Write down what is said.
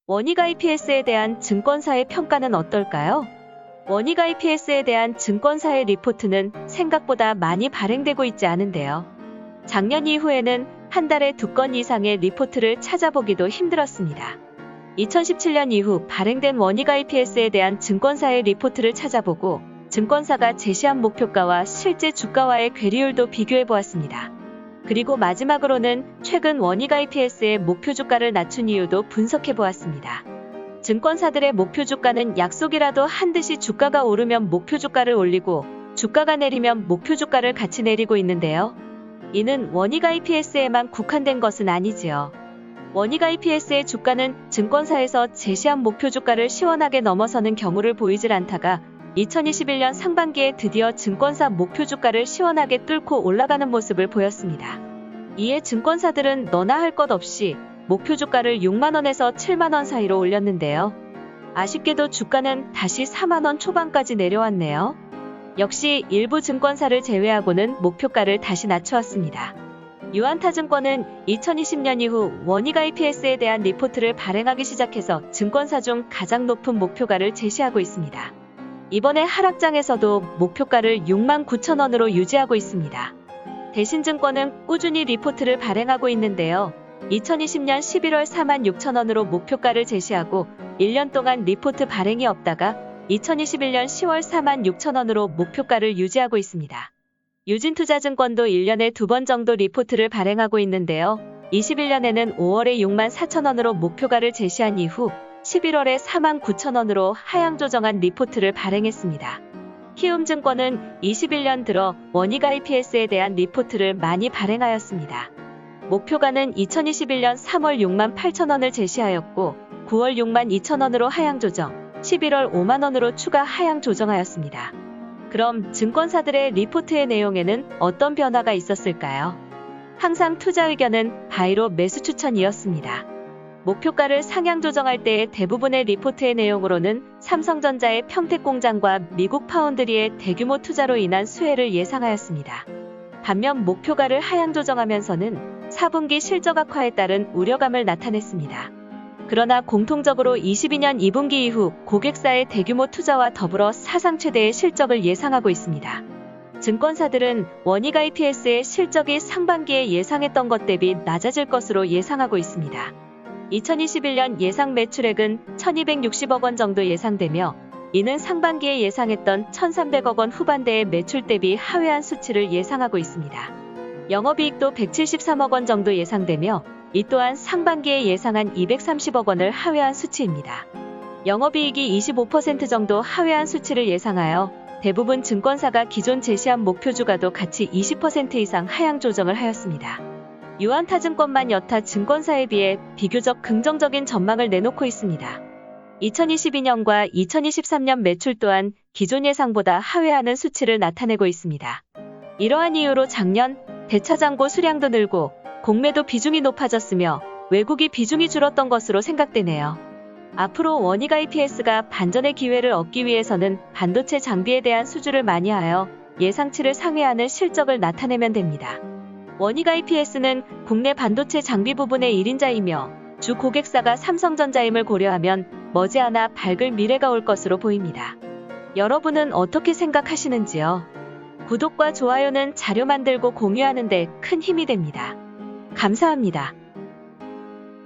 원익 IPS에 대한 증권사의 평가는 어떨까요? 원익 IPS에 대한 증권사의 리포트는 생각보다 많이 발행되고 있지 않은데요. 작년 이후에는 한 달에 2건 이상의 리포트를 찾아보기도 힘들었습니다. 2017년 이후 발행된 원익 IPS에 대한 증권사의 리포트를 찾아보고 증권사가 제시한 목표가와 실제 주가와의 괴리율도 비교해 보았습니다. 그리고 마지막으로는 최근 원익 IPS의 목표 주가를 낮춘 이유도 분석해 보았습니다. 증권사들의 목표 주가는 약속이라도 한 듯이 주가가 오르면 목표 주가를 올리고 주가가 내리면 목표 주가를 같이 내리고 있는데요. 이는 원익 IPS에만 국한된 것은 아니지요. 원익 IPS의 주가는 증권사에서 제시한 목표 주가를 시원하게 넘어서는 경우를 보이질 않다가 2021년 상반기에 드디어 증권사 목표 주가를 시원하게 뚫고 올라가는 모습을 보였습니다. 이에 증권사들은 너나 할 것 없이 목표 주가를 6만원에서 7만원 사이로 올렸는데요. 아쉽게도 주가는 다시 4만원 초반까지 내려왔네요. 역시 일부 증권사를 제외하고는 목표가를 다시 낮춰왔습니다. 유안타증권은 2020년 이후 원익 IPS에 대한 리포트를 발행하기 시작해서 증권사 중 가장 높은 목표가를 제시하고 있습니다. 이번에 하락장에서도 목표가를 69,000원으로 유지하고 있습니다. 대신증권은 꾸준히 리포트를 발행하고 있는데요. 2020년 11월 46,000원으로 목표가를 제시하고 1년 동안 리포트 발행이 없다가 2021년 10월 46,000원으로 목표가를 유지하고 있습니다. 유진투자증권도 1년에 2번 정도 리포트를 발행하고 있는데요. 21년에는 5월에 64,000원으로 목표가를 제시한 이후 11월에 49,000원으로 하향 조정한 리포트를 발행했습니다. 키움증권은 21년 들어 원익 IPS에 대한 리포트를 많이 발행하였습니다. 목표가는 2021년 3월 68,000원을 제시하였고 9월 62,000원으로 하향 조정, 11월 5만원으로 추가 하향 조정하였습니다. 그럼 증권사들의 리포트의 내용에는 어떤 변화가 있었을까요? 항상 투자 의견은 바이로 매수 추천이었습니다. 목표가를 상향 조정할 때의 대부분의 리포트의 내용으로는 삼성전자의 평택공장과 미국 파운드리의 대규모 투자로 인한 수혜를 예상하였습니다. 반면 목표가를 하향 조정하면서는 4분기 실적 악화에 따른 우려감을 나타냈습니다. 그러나 공통적으로 22년 2분기 이후 고객사의 대규모 투자와 더불어 사상 최대의 실적을 예상하고 있습니다. 증권사들은 원익 IPS의 실적이 상반기에 예상했던 것 대비 낮아질 것으로 예상하고 있습니다. 2021년 예상 매출액은 1,260억 원 정도 예상되며 이는 상반기에 예상했던 1,300억 원 후반대의 매출 대비 하회한 수치를 예상하고 있습니다. 영업이익도 173억 원 정도 예상되며 이 또한 상반기에 예상한 230억 원을 하회한 수치입니다. 영업이익이 25% 정도 하회한 수치를 예상하여 대부분 증권사가 기존 제시한 목표 주가도 같이 20% 이상 하향 조정을 하였습니다. 유안타증권만 여타 증권사에 비해 비교적 긍정적인 전망을 내놓고 있습니다. 2022년과 2023년 매출 또한 기존 예상보다 하회하는 수치를 나타내고 있습니다. 이러한 이유로 작년 대차장고 수량도 늘고 공매도 비중이 높아졌으며 외국이 비중이 줄었던 것으로 생각되네요. 앞으로 원익 IPS가 반전의 기회를 얻기 위해서는 반도체 장비에 대한 수주를 많이 하여 예상치를 상회하는 실적을 나타내면 됩니다. 원익 IPS는 국내 반도체 장비 부분의 1인자이며 주 고객사가 삼성전자임을 고려하면 머지않아 밝을 미래가 올 것으로 보입니다. 여러분은 어떻게 생각하시는지요? 구독과 좋아요는 자료 만들고 공유하는 데 큰 힘이 됩니다. 감사합니다.